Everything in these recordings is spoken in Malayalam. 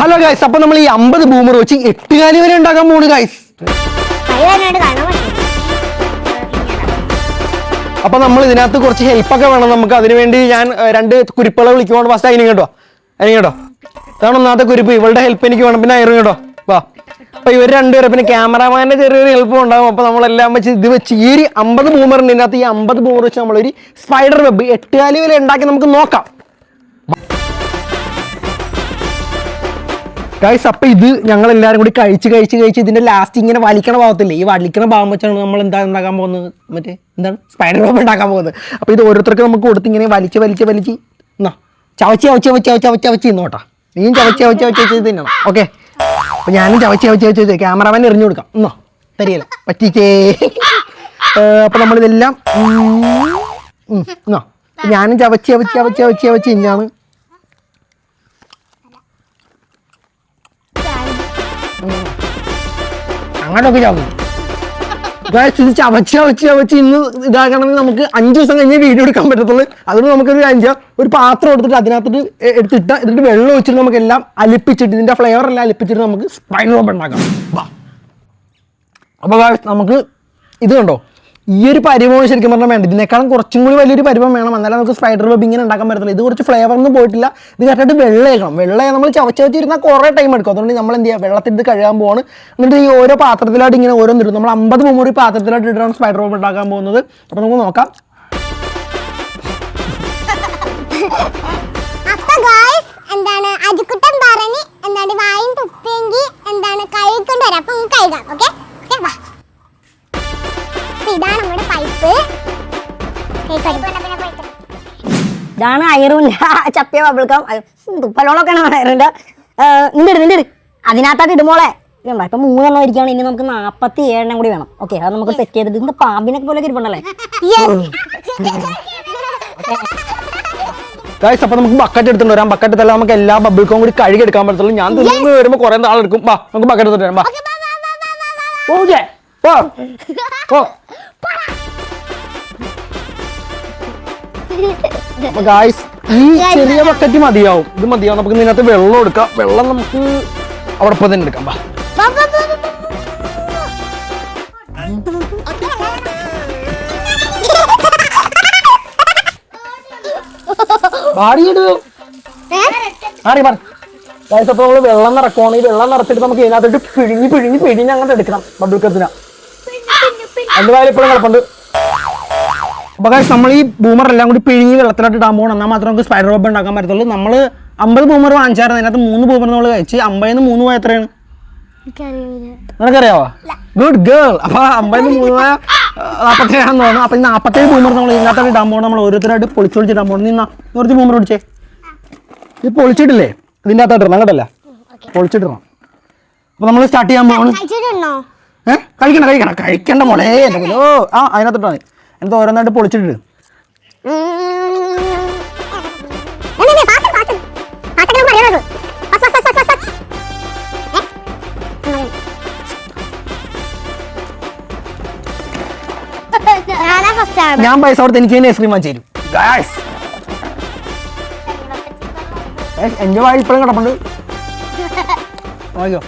ഹലോ ഗൈസ്, അപ്പൊ നമ്മൾ ഈ 50 ബൂമർ വെച്ച് 8 കാലി വരെ ഉണ്ടാക്കാൻ പോണ് ഗൈസ്. അപ്പൊ നമ്മൾ ഇതിനകത്ത് കുറച്ച് ഹെൽപ്പൊക്കെ വേണം നമുക്ക്. അതിനുവേണ്ടി ഞാൻ 2 കുരിപ്പുകളെ വിളിക്കുമ്പോൾ ഫസ്റ്റ് അതിന് കേട്ടോ അതാണ് ഒന്നാമത്തെ കുരിപ്പ്. ഇവളുടെ ഹെൽപ്പ് എനിക്ക് വേണം. പിന്നെ അയറും കേട്ടോ വാ. അപ്പൊ ഇവർ രണ്ടുപേരും പിന്നെ ക്യാമറാമാന്റെ ചെറിയൊരു ഹെൽപ്പും ഉണ്ടാവും. അപ്പൊ നമ്മളെല്ലാം വെച്ച് ഇത് വെച്ച് ഈ 50 ബൂമറിന്റെ ഇതിനകത്ത് ഈ 50 ബൂമർ വെച്ച് നമ്മളൊരു സ്പൈഡർ വെബ് 8 കാലി വരെ ഉണ്ടാക്കി നമുക്ക് നോക്കാം ഗൈസ്. അപ്പൊ ഇത് ഞങ്ങൾ എല്ലാവരും കൂടി കഴിച്ച് ഇതിന്റെ ലാസ്റ്റ് ഇങ്ങനെ വലിക്കണ ഭാഗത്തില്ലേ, ഈ വലിക്കണ ഭാഗം വെച്ചാണ് നമ്മൾ ഉണ്ടാക്കാൻ പോകുന്നത്. മറ്റേ എന്താണ് സ്പൈഡർ വെബ് ഉണ്ടാക്കാൻ പോകുന്നത്. അപ്പൊ ഇത് ഓരോരുത്തർക്ക് നമുക്ക് കൊടുത്ത് ഇങ്ങനെ വലിച്ച് എന്നാ ചവച്ച് ഇന്നോട്ടാ. നീയും ചവച്ച് തിന്നണം. ഓക്കെ, അപ്പൊ ഞാനും ചവച്ച് ക്യാമറമാൻ എറിഞ്ഞു കൊടുക്കാം. എന്നോ തരികയില്ല പറ്റിച്ചേ. അപ്പൊ നമ്മളിതെല്ലാം എന്നോ ഞാനും ചവച്ച് ഇന്നാണ് അങ്ങോട്ടൊക്കെ ചാവും. ഇത് ചവച്ച് ഇന്ന് ഇതാക്കണമെങ്കിൽ നമുക്ക് 5 ദിവസം കഴിഞ്ഞ് വീഡിയോ എടുക്കാൻ പറ്റത്തുള്ളൂ. അതുകൊണ്ട് നമുക്കൊരു ഒരു പാത്രം എടുത്തിട്ട് അതിനകത്തിട്ട് എന്നിട്ട് വെള്ളം ഒഴിച്ചിട്ട് നമുക്കെല്ലാം അലിപ്പിച്ചിട്ട് ഇതിന്റെ ഫ്ലേവർ എല്ലാം അലിപ്പിച്ചിട്ട് നമുക്ക് സ്പൈഡർ വെബ് ഉണ്ടാക്കാം. അപ്പോൾ നമുക്ക് ഇത് കണ്ടോ, ഈ ഒരു പരിമം ശരിക്കും പറഞ്ഞാൽ വേണ്ട. ഇതിനേക്കാളും കുറച്ചും കൂടി വലിയൊരു പരിമം വേണം. എന്നാലും നമുക്ക് സ്പൈഡർ വെബ് ഇങ്ങനെ ഉണ്ടാക്കാൻ പറ്റത്തില്ല. ഇത് കുറച്ച് ഫ്ലേവറൊന്നും പോയിട്ടില്ല. ഇത് കറക്റ്റായിട്ട് വെള്ളമാക്കണം. വെള്ളം നമ്മൾ ചവച്ചിരുന്നാൽ കുറേ ടൈം എടുക്കും. അതുകൊണ്ട് നമ്മൾ എന്ത് ചെയ്യുക, വെള്ളത്തിൽ കഴുകാൻ പോവാണ്. എന്നിട്ട് ഈ ഓരോ പാത്രത്തിലായിട്ട് ഇങ്ങനെ ഓരോന്നിടും. നമ്മൾ 50 ബൂമർ പാത്രത്തിലായിട്ട് ഇട്ടാണ് സ്പൈഡർ വെബ് ഉണ്ടാക്കാൻ പോകുന്നത്. അപ്പോൾ നമുക്ക് നോക്കാം. എന്താണ് അജിക്കുട്ടൻ പറഞ്ഞ് എന്താണ് വായും തുപ്പിയെങ്കിൽ എന്താണ് കഴുകിക്കൊണ്ട് വരാം. അപ്പൊ കഴുകാം. ഓക്കെ, ഇതാണ് നമ്മുടെ പൈപ്പ്. ഇതാണ് അയറിന്റെ ചപ്പിയ ബബിൾക്കം. തുപ്പലോളൊക്കെയാണ് അയറിന്റെ. നിന്റെ അതിനകത്തായിട്ട് ഇടുമോളെ. ഇപ്പൊ 3 എണ്ണം ഇരിക്കുകയാണ്. ഇനി നമുക്ക് 47 എണ്ണം കൂടി വേണം. ഓക്കെ, അത് നമുക്ക് സെറ്റ് ചെയ്തിട്ട് ഇതിന്റെ പാമ്പിനൊക്കെ പോലെ ഇരിപ്പുണ്ടല്ലേ. ഗൈസ്, അപ്പൊ നമുക്ക് ബക്കറ്റ് എടുത്തിട്ട് വരാം. ബക്കറ്റ് തല്ല നമുക്ക് എല്ലാ ബബിൾക്കും കൂടി കഴുകി എടുക്കാൻ പറ്റത്തുള്ളൂ. ഞാൻ തിന്നു വരുമ്പോ കുറെ നാളെടുക്കും. വാ, നമുക്ക് ബക്കറ്റ് എടുത്തിട്ട് വരാം. അപ്പൊ ഗായ്സ്, ഈ ചെറിയ ബക്കറ്റ് മതിയാവും. ഇത് മതിയാവും. നമുക്ക് ഇതിനകത്ത് വെള്ളം എടുക്കാം. വെള്ളം നമുക്ക് അവിടെ ഇപ്പൊ തന്നെ എടുക്കാം. അപ്പൊ നമ്മള് വെള്ളം നിറക്കുവാണ്. ഈ വെള്ളം നിറച്ചിട്ട് നമുക്ക് ഇതിനകത്തോട്ട് പിഴിഞ്ഞ് അങ്ങോട്ട് എടുക്കണം. ബബിൾക്കത്തിന് അതിന്റെ കാര്യം ഇപ്പോഴും കിടപ്പുണ്ട്. അപ്പൊ ഗൈസ്, നമ്മൾ ഈ ബൂമർ എല്ലാം കൂടി പിഴിഞ്ഞ് വെള്ളത്തിലോട്ട് ഇടാൻ പോകണം. എന്നാൽ മാത്രം നമുക്ക് സ്പൈഡർ വെബ് ഉണ്ടാക്കാൻ പറ്റത്തുള്ളൂ. നമ്മൾ 50 ബൂമർ വാങ്ങിച്ചായിരുന്നു. അതിനകത്ത് 3 ബൂമർ നമ്മൾ കഴിച്ച്. 50-ന് 3 പോയ എത്രയാണ് നിനക്കറിയാവോ? Good girl. അപ്പൊ 50-ന് 3 പോയ 47 തോന്നുന്നു. അപ്പൊ 47 ബൂമർ നമ്മൾ ഇതിനകത്തോട്ട് ഇടാൻ പോകണം. നമ്മൾ ഓരോരുത്തരായിട്ട് പൊളിച്ചൊളിച്ചിടാൻ പോകണം. നിന്നാ കുറച്ച് ബൂമർ പിടിച്ചേ. ഇത് പൊളിച്ചിട്ടില്ലേ ഇതിൻ്റെ അകത്തോട്ട് ഇടണം കേട്ടല്ല, പൊളിച്ചിട്ടിടണം. അപ്പൊ നമ്മൾ സ്റ്റാർട്ട് ചെയ്യാൻ പോകണം. കഴിക്കണ്ട മോളെ. അതിനകത്തോട്ടാണ് എന്നിട്ട് ഓരോന്നായിട്ട് പൊളിച്ചിട്ട് ഞാൻ പൈസ കൊടുത്ത് എനിക്ക് ഐസ്ക്രീം വാങ്ങിച്ചു തരും. എന്റെ വായി ഇപ്പോഴും കിടപ്പുണ്ട്. നോക്കിയോ,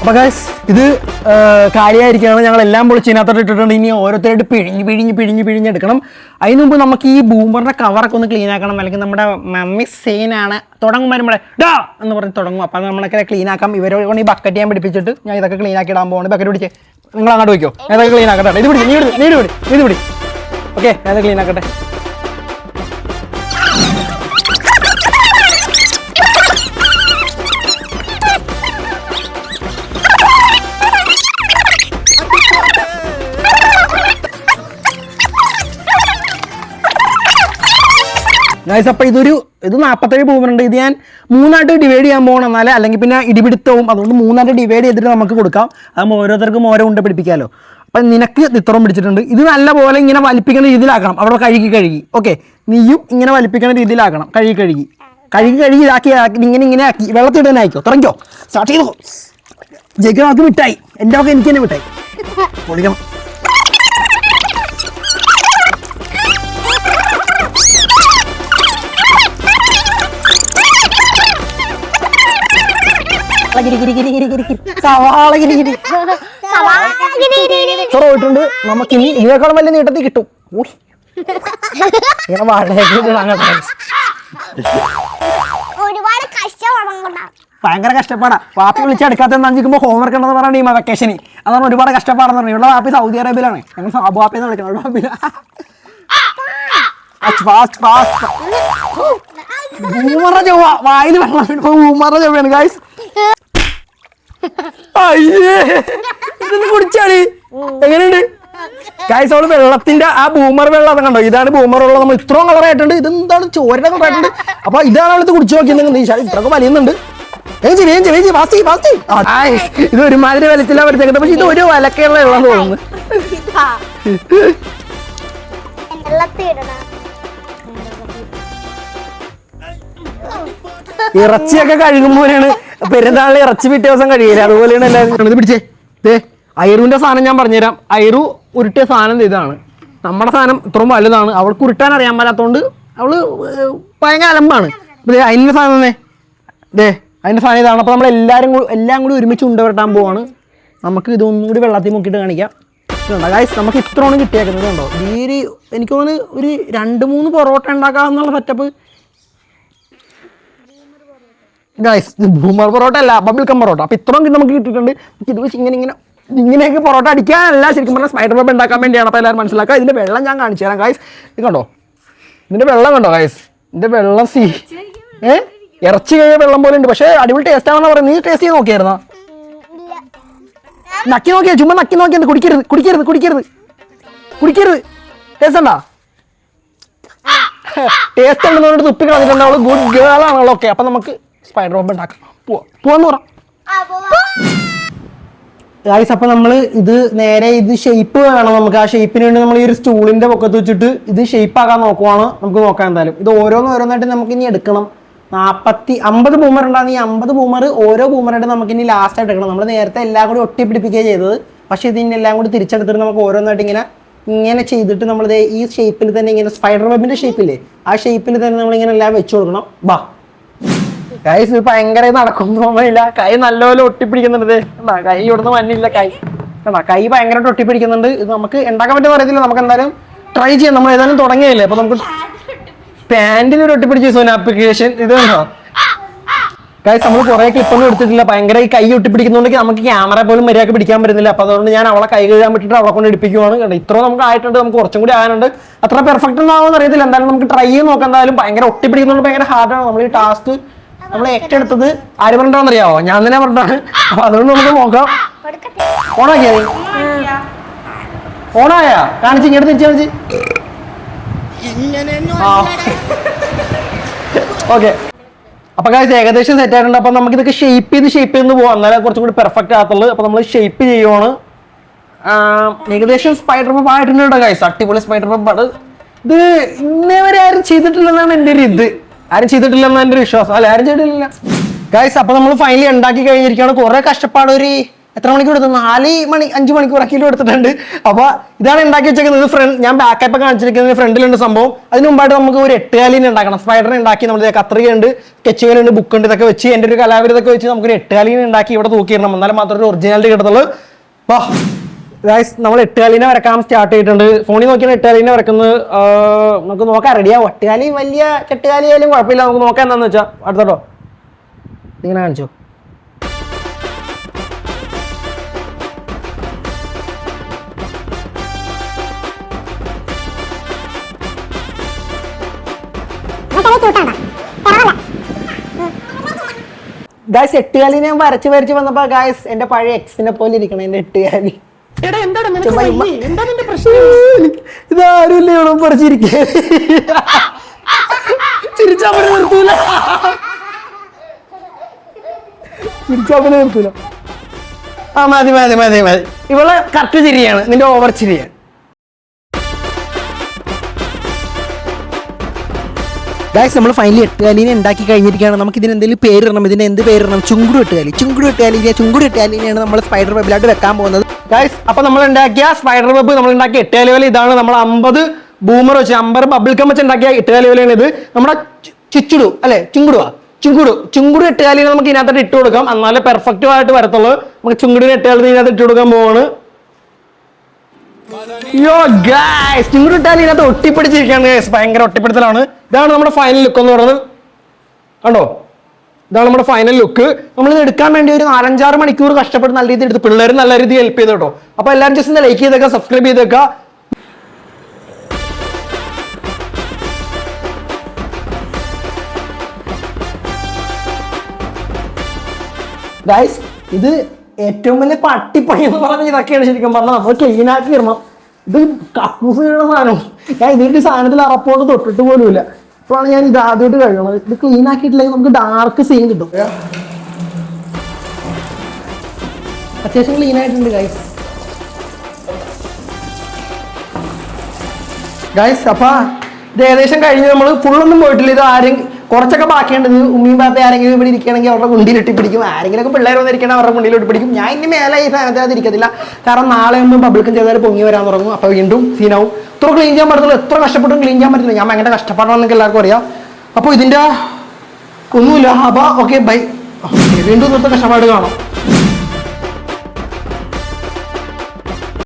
അപ്പൊ ഗൈസ് ഇത് കാര്യമായിരിക്കുകയാണ്. ഞങ്ങൾ എല്ലാം പൊളിച്ച് ഇതിനകത്തോട്ട് ഇട്ടിട്ടുണ്ട്. ഇനി ഓരോരുത്തരായിട്ട് പിഴിഞ്ഞെടുക്കണം. അതിന് മുമ്പ് നമുക്ക് ഈ ബൂമറിന്റെ കവറൊക്കെ ഒന്ന് ക്ലീൻ ആക്കണം. അല്ലെങ്കിൽ നമ്മുടെ മമ്മി സീനാണ് തുടങ്ങുമ്പോൾ നമ്മളെ ഡാ എന്ന് പറഞ്ഞ് തുടങ്ങും. അപ്പം നമ്മളൊക്കെ ക്ലീൻ ആക്കാം. ഇവരെ കൊണ്ട് ഈ ബക്കറ്റ് ഞാൻ പിടിപ്പിച്ചിട്ട് ഞാൻ ഇതൊക്കെ ക്ലീൻ ആക്കി ഇടാൻ പോകുന്നത്. ബക്കറ്റ് പിടിച്ചേ, നിങ്ങൾ അങ്ങോട്ട് വയ്ക്കോ. ഞാനതൊക്കെ ക്ലീൻ ആക്കട്ടെ. ഇത് പിടി. ഓക്കെ, ഞാനത് ക്ലീൻ ആക്കട്ടെ. ഗൈസ്, അപ്പോൾ ഇത് 47 ബൂമറുണ്ട്. ഇത് ഞാൻ 3ആയിട്ട് ഡിവൈഡ് ചെയ്യാൻ പോകണം. എന്നാലേ അല്ലെങ്കിൽ പിന്നെ ഇടിപിടുത്തവും. അതുകൊണ്ട് 3ആയിട്ട് ഡിവൈഡ് ചെയ്തിട്ട് നമുക്ക് കൊടുക്കാം. അതാകുമ്പോൾ ഓരോരുത്തർക്കും ഓരോ ഉണ്ട പിടിപ്പിക്കാമല്ലോ. അപ്പം നിനക്ക് ഇത്രയും പിടിച്ചിട്ടുണ്ട്. ഇത് നല്ലപോലെ ഇങ്ങനെ വലിപ്പിക്കുന്ന രീതിയിലാക്കണം. അവിടെ കഴുകി ഓക്കെ, നീയും ഇങ്ങനെ വലിപ്പിക്കുന്ന രീതിയിലാക്കണം. കഴുകി ഇതാക്കി ഇങ്ങനെ ആക്കി വെള്ളത്തിടാനായിക്കോ. തുടങ്ങിക്കോ, സ്റ്റാർട്ട് ചെയ്തോ. ജയിക്കുന്ന ആൾക്ക് മിഠായി. എൻ്റെ ഒക്കെ എനിക്ക് തന്നെ മിഠായി പൊളിക്കണം. ഇത്ര പോയിട്ടുണ്ട്. നമുക്കിനി ഇതിനേക്കാളും വലിയ നീട്ടത്തിൽ കിട്ടും. ഇങ്ങനെ ഒരുപാട് കഷ്ടപ്പാടാ. ഭയങ്കര കഷ്ടപ്പാടാ. വാപ്പി വിളിച്ചെടുക്കാത്ത അഞ്ചിക്കുമ്പോൾ ഹോംവർക്ക് ഉണ്ടെന്ന് പറയണ വെക്കേഷന്. അതാണ് ഒരുപാട് കഷ്ടപ്പാടെന്ന് പറഞ്ഞു. ഇവിടെ വാപ്പി സൗദി അറേബ്യയിലാണ്. ഞങ്ങൾ സാബു വാപ്പിന്ന് വിളിക്കണം. ബൂമറ ചൊവ്വ വായിൽ വെള്ളം ബൂമറ ചൊവ്വയാണ് ഗായ്സ്. അയ്യേ ഇതൊന്ന് കുടിച്ചാണ്. എങ്ങനെയുണ്ട് ഗായ്സ്? അവള് വെള്ളത്തിന്റെ ആ ബൂമർ വെള്ളം അത് കണ്ടോ? ഇതാണ് ബൂമർ വെള്ളം. നമ്മൾ ഇത്രയും കളറായിട്ടുണ്ട്. ഇതെന്താണ് ചോരയുടെ കളറായിട്ടുണ്ട്. അപ്പൊ ഇതാണ് അവളത് കുടിച്ചു നോക്കിയത്. ഇത്രയൊക്കെ വലിയുന്നുണ്ട്. ഇത് ഒരുമാതിരി വലത്തില്ല വരുത്തേക്കുന്നത്. പക്ഷെ ഇത് ഒരു വലക്കുള്ള വെള്ളം തോന്നുന്നു. ഇറച്ചിയൊക്കെ കഴുകുമ്പോഴാണ് പെരുന്നാളിൽ ഇറച്ചി പിറ്റേ ദിവസം കഴിയില്ല. അതുപോലെയാണ് എല്ലാവരും. ഇത് പിടിച്ചേ. ഐറുവിന്റെ സാധനം ഞാൻ പറഞ്ഞുതരാം. ഐറു ഉരുട്ടിയ സാധനം ഇതാണ്. നമ്മുടെ സാധനം ഇത്രയും വലുതാണ്. അവൾക്ക് ഉരുട്ടാൻ അറിയാൻ പാടാത്തോണ്ട് അവള് ഭയങ്കര അലമ്പാണ്. അതിന്റെ സാധനം തന്നെ അതിന്റെ സാധനം ഇതാണ്. അപ്പൊ നമ്മൾ എല്ലാം കൂടി ഒരുമിച്ച് ഉണ്ടവരട്ടാൻ പോവാണ്. നമുക്ക് ഇതൊന്നും കൂടി വെള്ളത്തിൽ മുക്കിയിട്ട് കാണിക്കാം. ഗായ്സ് നമുക്ക് ഇത്രയാണ് കിട്ടിയേക്കുന്നത്. കണ്ടോ? ഈ എനിക്ക് തോന്നുന്നു ഒരു 2-3 പൊറോട്ട ഉണ്ടാക്കാന്നുള്ള സെറ്റപ്പ്. ഗായ്സ് ബൂമർ പൊറോട്ട അല്ല, ബബിൾക്കം പൊറോട്ട. അപ്പൊ ഇത്രയും നമുക്ക് കിട്ടിയിട്ടുണ്ട്. ഇത് വെച്ച് ഇങ്ങനെയൊക്കെ പൊറോട്ട അടിക്കാനല്ല, ശരിക്കും പറഞ്ഞാൽ സ്പൈഡർ വെബ് ഉണ്ടാക്കാൻ വേണ്ടിയാണ്. അപ്പോൾ എല്ലാവരും മനസ്സിലാക്കുക. ഇതിന്റെ വെള്ളം ഞാൻ കാണിച്ചു തരാം ഗായ്സ്. ഇത് കണ്ടോ? ഇതിന്റെ വെള്ളം കണ്ടോ ഗായ്സ്? ഇതിന്റെ വെള്ളം ഇറച്ചി കഴിയ വെള്ളം പോലെ ഉണ്ട്. പക്ഷേ അടിപൊളി ടേസ്റ്റ് ആണെന്ന് പറയുന്നത്. നീ ടേസ്റ്റ് ചെയ്ത് നോക്കിയായിരുന്നോ? നക്കി നോക്കിയാ? ചുമ്മാ നക്കി നോക്കിയാൽ കുടിക്കരുത്. ടേസ്റ്റ് ഉണ്ടോ? ടേസ്റ്റ് ഉണ്ടെന്നോട് തുപ്പി കളഞ്ഞിട്ടുണ്ട്. അവള് ഗുഡ് ഗേൾ ആണല്ലോ. ഓക്കെ, അപ്പൊ നമുക്ക് സ്പൈഡർ വെബ് ഉണ്ടാക്കാം. പോവാന്ന് പറ ഗായ്സ്. അപ്പൊ നമ്മള് ഇത് നേരെ ഷേപ്പ് വേണം നമുക്ക്. ആ ഷേപ്പിന് വേണ്ടി നമ്മൾ ഈ ഒരു സ്റ്റൂളിന്റെ പൊക്കത്ത് വെച്ചിട്ട് ഇത് ഷേപ്പ് ആക്കാൻ നോക്കുവാണ്. നമുക്ക് നോക്കാം എന്തായാലും. ഇത് ഓരോന്നായിട്ട് നമുക്ക് ഇനി എടുക്കണം. 50 ബൂമർ ഉണ്ടാകുന്ന ഈ 50 ബൂമർ ഓരോ ബൂമറായിട്ട് നമുക്ക് ഇനി ലാസ്റ്റ് ആയിട്ട് എടുക്കണം. നമ്മൾ നേരത്തെ എല്ലാം കൂടി ഒട്ടിപ്പിടിപ്പിക്കുകയാണ് ചെയ്തത്. പക്ഷെ ഇതിന് എല്ലാം കൂടി തിരിച്ചെടുത്തിട്ട് നമുക്ക് ഓരോന്നായിട്ട് ഇങ്ങനെ ചെയ്തിട്ട് നമ്മൾ ഈ ഷേപ്പിൽ തന്നെ ഇങ്ങനെ സ്പൈഡർ വെബിന്റെ ഷേപ്പില്ലേ, ആ ഷേപ്പിൽ തന്നെ നമ്മൾ ഇങ്ങനെ എല്ലാം വെച്ചു കൊടുക്കണം. ബാ ഗായ്സ്, ഇത് ഭയങ്കര നടക്കുന്നു തോന്നുന്നില്ല. കൈ നല്ലപോലെ ഒട്ടിപ്പിടിക്കുന്നുണ്ട്. കൈ ഇവിടുന്ന് മഞ്ഞില്ല. കൈ ഭയങ്കരമായിട്ട് ഒട്ടിപ്പിടിക്കുന്നുണ്ട്. ഇത് നമുക്ക് ഉണ്ടാക്കാൻ പറ്റുന്ന അറിയത്തില്ല. നമുക്ക് എന്തായാലും ട്രൈ ചെയ്യാം. നമ്മൾ ഏതായാലും തുടങ്ങിയില്ലേ. അപ്പൊ നമുക്ക് പാൻറ്റിൽ ഒരു ഒട്ടിപ്പിടിച്ച സോന ആപ്ലിക്കേഷൻ ഇത് കണ്ടോ ഗായ്സ്? നമ്മൾ കുറെ ക്ലിപ്പൊന്നും എടുത്തിട്ടില്ല. ഭയങ്കര ഈ കൈ ഒട്ടിപ്പിടിക്കുന്നുണ്ടെങ്കിൽ നമുക്ക് ക്യാമറ പോലും മര്യാദക്ക് പിടിക്കാൻ പറ്റുന്നില്ല. അപ്പൊ അതുകൊണ്ട് ഞാൻ അവളെ കൈ കഴുകാൻ പറ്റിയിട്ട് അവളെ കൊണ്ട് എടുപ്പിക്കുവാണ്. കണ്ടോ? ഇത്രയും നമുക്ക് ആയിട്ടുണ്ട്. നമുക്ക് കുറച്ചും കൂടി ആകാനുണ്ട്. അത്ര പെർഫെക്റ്റ് ഒന്നാവുമെന്ന് അറിയത്തില്ല. എന്തായാലും നമുക്ക് ട്രൈ ചെയ്ത് നോക്കാം. എന്തായാലും ഭയങ്കര ഒട്ടിപ്പിടിക്കുന്നുണ്ട്. ഭയങ്കര ഹാർഡാണ്. നമ്മൾ ഈ ടാസ്ക് നമ്മൾ ഏറ്റെടുത്തത് ആര് പറഞ്ഞിട്ടാണെന്ന് അറിയാവോ? ഞാൻ തന്നെ പറഞ്ഞിട്ടാണ്. അപ്പൊ അതുകൊണ്ട് നമുക്ക് നോക്കാം. ഓണാക്കിയാ? ഓണായാ? കാണിച്ച് ഇങ്ങോട്ട് തിരിച്ചു കാണിച്ച്. ഓക്കെ, അപ്പൊ ഗായ്സ് ഏകദേശം സെറ്റ് ആയിട്ടുണ്ട്. അപ്പൊ നമുക്ക് ഇതൊക്കെ ഷേപ്പ് ചെയ്ത് പോകാം. എന്നാലും കുറച്ചും കൂടി പെർഫെക്റ്റ് ആകത്തുള്ളൂ. അപ്പൊ നമ്മൾ ഷേപ്പ് ചെയ്യുവാണ്. ഏകദേശം സ്പൈഡർ വെബ് ആയിട്ടുണ്ട് കേട്ടോ ഗായ്സ്. അടിപൊളി സ്പൈഡർ വെബ് ആണ്. ഇത് ഇന്നേവരെ ആരും ചെയ്തിട്ടില്ലെന്നാണ് എൻ്റെ ഒരു ആരും ചെയ്തിട്ടില്ലെന്നാണ് എൻ്റെ ഒരു വിശ്വാസം. അല്ല, ആരും ചെയ്തിട്ടില്ല ഗായ്സ്. അപ്പൊ നമ്മൾ ഫൈനലി ഉണ്ടാക്കി കഴിഞ്ഞിരിക്കുകയാണ്. കുറെ കഷ്ടപ്പാട്. ഒരു എത്ര മണിക്കൂർ എടുത്തു? 5 മണിക്കൂറാക്കിലും എടുത്തിട്ടുണ്ട്. അപ്പൊ ഇതാണ് ഉണ്ടാക്കി വെച്ചേക്കുന്നത്. ഞാൻ ബാക്കപ്പ് കാണിച്ചിരിക്കുന്നത് ഫ്രണ്ടിലുണ്ട് സംഭവം. അതിന് മുമ്പായിട്ട് നമുക്ക് ഒരു 8 കാലിനെ ഉണ്ടാക്കണം. സ്പൈഡറിനെ ഉണ്ടാക്കി നമ്മൾ കത്രികയുണ്ട്, സ്കെച്ചുകളുണ്ട്, ബുക്കുണ്ട്, ഇതൊക്കെ വെച്ച് എൻ്റെ ഒരു കലാവിരുതൊക്കെ വെച്ച് നമുക്കൊരു 8 കാലിനെ ഉണ്ടാക്കി ഇവിടെ തൂക്കിയിടണം. എന്നാലും മാത്രമേ ഒരു ഒറിജിനാലിറ്റി കിട്ടത്തുള്ളൂ. വാ ഗായ്സ്, നമ്മൾ 8 കാലിനെ വരക്കാൻ സ്റ്റാർട്ട് ചെയ്തിട്ടുണ്ട്. ഫോണിൽ നോക്കിയാണ് 8 കാലിനെ വരക്കുന്നത്. നമുക്ക് നോക്കാം. റെഡിയാ? 8 കാലി വലിയ 8 കാലി ആയാലും കുഴപ്പമില്ല. നമുക്ക് നോക്കാം. എന്താണെന്ന് വെച്ചാൽ അടുത്തോട്ടോ ഇങ്ങനെ കാണിച്ചോ. ഗായ്സ്, 8 കാലി ഞാൻ വരച്ച് വന്നപ്പോ ഗായ്സ് എന്റെ പഴയ എക്സിനെ പോലെ ഇരിക്കണം എന്റെ 8 കാലി. ഇതാരുമില്ല ഇവിടെ പറിച്ചിരിക്കാൻ. ചിരിച്ചാപ്പനെ നിർത്തൂല. ആ മതി. ഇവളെ കറക്റ്റ് ചിരിയാണ്. നിന്റെ ഓവർ ചിരിയാണ്. ഗൈസ് നമ്മൾ ഫൈനലി എട്ടുകാലിനെ ഉണ്ടാക്കി കഴിഞ്ഞിരിക്കുകയാണ്. നമുക്ക് ഇതിന് എന്തെങ്കിലും പേരിടണം. ഇതിന് എന്ത് പേരിടണം? ചുങ്കുട് എട്ടുകാലിനെയാണ് നമ്മൾ സ്പൈഡർ വെബിലായിട്ട് വെക്കാൻ പോകുന്നത്. ഗൈസ് അപ്പോൾ നമ്മൾ ഉണ്ടാക്കിയ സ്പൈഡർ വെബ്, നമ്മൾ ഉണ്ടാക്കിയ എട്ടുകാലി വല ഇതാണ്. നമ്മൾ 50 ബൂമർ വെച്ച് 50 ബബിൾ കം വെച്ച് ഉണ്ടാക്കിയ എട്ടുകാലി വലയാണ് ഇത്. നമ്മുടെ ചുച്ചുടു അല്ലെ ചുങ്കുട് എട്ടുകാലിനെ നമുക്ക് ഇതിനകത്തോട്ട് ഇട്ട് കൊടുക്കാം. എന്നാലേ പെർഫെക്റ്റ് ആയിട്ട് വരത്തുള്ളൂ. നമുക്ക് ചുങ്കുടിന് എട്ടുകാലിന് ഇതിനകത്ത് ഇട്ട് കൊടുക്കാൻ പോവാണ്. ചുങ്കുട് എട്ടുകാലി ഇതിനകത്ത് ഒട്ടിപ്പിടിച്ചിരിക്കുകയാണ് ഗൈസ്. ഭയങ്കര ഒട്ടിപ്പിടുത്തലാണ്. ഇതാണ് നമ്മുടെ ഫൈനൽ ലുക്ക് എന്ന് പറയുന്നത്. കണ്ടോ, ഇതാണ് നമ്മുടെ ഫൈനൽ ലുക്ക്. നമ്മളിത് എടുക്കാൻ വേണ്ടി ഒരു 4-5 മണിക്കൂർ കഷ്ടപ്പെട്ട് നല്ല രീതിയിൽ എടുത്ത് പിള്ളേർ നല്ല രീതിയിൽ ഹെൽപ്പ് ചെയ്തു കേട്ടോ. അപ്പൊ എല്ലാവരും ജസ്റ്റ് ഒന്ന് ലൈക്ക് ചെയ്തേക്കാം, സബ്സ്ക്രൈബ് ചെയ്തേക്കാം. ഗൈസ് ഇത് ഏറ്റവും വലിയ പട്ടിപ്പണി എന്ന് പറഞ്ഞാൽ ഇതൊക്കെയാണ്. ശരിക്കും പറഞ്ഞാൽ നമ്മൾ ക്ലീൻ ആക്കി ഇടണം. ഇത് കക്കൂസ് വീഴുന്ന സാധനം. ഞാൻ ഇതിന്റെ സാധനത്തിൽ അറപ്പോണ്ട് തൊട്ടിട്ട് പോലുമില്ല. അപ്പോഴാണ് ഞാൻ ഇത് ആദ്യമായിട്ട് കഴിയണത്. ഇത് ക്ലീൻ ആക്കിയിട്ടില്ലെങ്കിൽ നമുക്ക് ഡാർക്ക് സീൻ കിട്ടും. അത്യാവശ്യം ക്ലീൻ ആയിട്ടുണ്ട് ഗൈസ്. അപ്പൊ ഇത് ഏകദേശം കഴിഞ്ഞ് നമ്മൾ ഫുള്ളൊന്നും പോയിട്ടില്ല. ഇത് ആരും കുറച്ചൊക്കെ ബാക്കിയുണ്ട്. ഉമ്മിയും പാപ്പ ആരെങ്കിലും ഇവിടെ ഇരിക്കുകയാണെങ്കിൽ അവരുടെ മുണ്ടിൽ ഇട്ടിപ്പിടിക്കും. ആരെങ്കിലുമൊക്കെ പിള്ളേർ വന്നിരിക്കണം, അവരുടെ മുന്നിൽ ഇട്ടിപ്പിടിക്കും. ഞാൻ ഇനി മേലെ ഈ സാധനത്തിനകത്ത് ഇരിക്കത്തില്ല. കാരണം നാളെ ഒന്നും ബബിൾക്കും ചെയ്താൽ പൊങ്ങി വരാൻ തുടങ്ങും. അപ്പോൾ വീണ്ടും സീനാവും. ഇത്ര ക്ലീൻ ചെയ്യാൻ പറ്റത്തുള്ളൂ. എത്ര കഷ്ടപ്പെട്ടും ക്ലീൻ ചെയ്യാൻ പറ്റില്ല. ഞാൻ ഭയങ്കര കഷ്ടപ്പാടാണെന്നൊക്കെ എല്ലാവർക്കും അറിയാം. അപ്പോൾ ഇതിൻ്റെ ഒന്നുമില്ല. അപ്പോൾ ഓക്കെ ബൈ. വീണ്ടും ഇന്നത്തെ കഷ്ടപ്പാട് കാണാം.